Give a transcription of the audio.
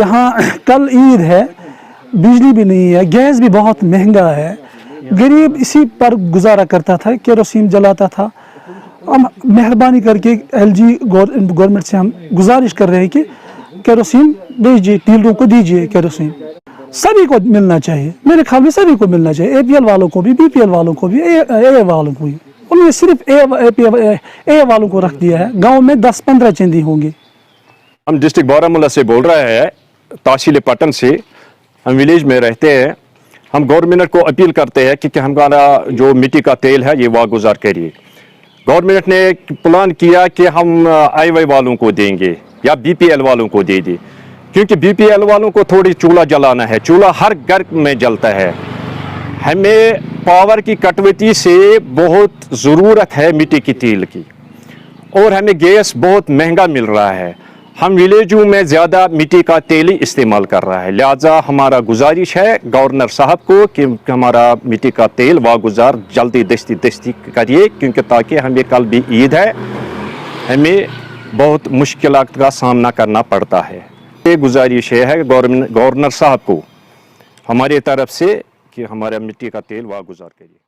यहाँ कल ईद है, बिजली भी नहीं है, गैस भी बहुत महंगा है, गरीब इसी पर गुजारा करता था, केरोसिन जलाता था। हम मेहरबानी करके एलजी गवर्नमेंट से हम गुजारिश कर रहे हैं कि केरोसिन दीजिए, डीलरों को दीजिए केरोसिन। सभी को मिलना चाहिए, मेरे ख्याल में सभी को मिलना चाहिए, एपीएल वालों को भी, बीपीएल वालों को भी, ए वालों को भी। उन्होंने सिर्फ ए वालों को रख दिया है। गांव में 10-15 चंदी होंगे। हम डिस्ट्रिक्ट बारामूला से बोल रहे हैं, तहसील पटन से। हम विलेज में रहते हैं। हम गवर्नमेंट को अपील करते हैं कि हमारा जो मिट्टी का तेल है ये वागुजार करिए। गवर्नमेंट ने प्लान किया कि हम आई वालों को देंगे या बीपीएल वालों को दे दें, क्योंकि बीपीएल वालों को थोड़ी चूल्हा जलाना है। चूल्हा हर घर में जलता है। हमें पावर की कटौती से बहुत ज़रूरत है मिट्टी की तेल की, और हमें गैस बहुत महंगा मिल रहा है। हम विलेजों में ज़्यादा मिट्टी का तेल ही इस्तेमाल कर रहा है। लिहाजा हमारा गुजारिश है गवर्नर साहब को कि हमारा मिट्टी का तेल वागुजार जल्दी दस्ती करिए, क्योंकि ताकि हमें कल भी ईद है, हमें बहुत मुश्किलात का सामना करना पड़ता है। ये गुजारिश है गवर्नर साहब को हमारी तरफ से कि हमारा मिट्टी का तेल वागुजार करिए।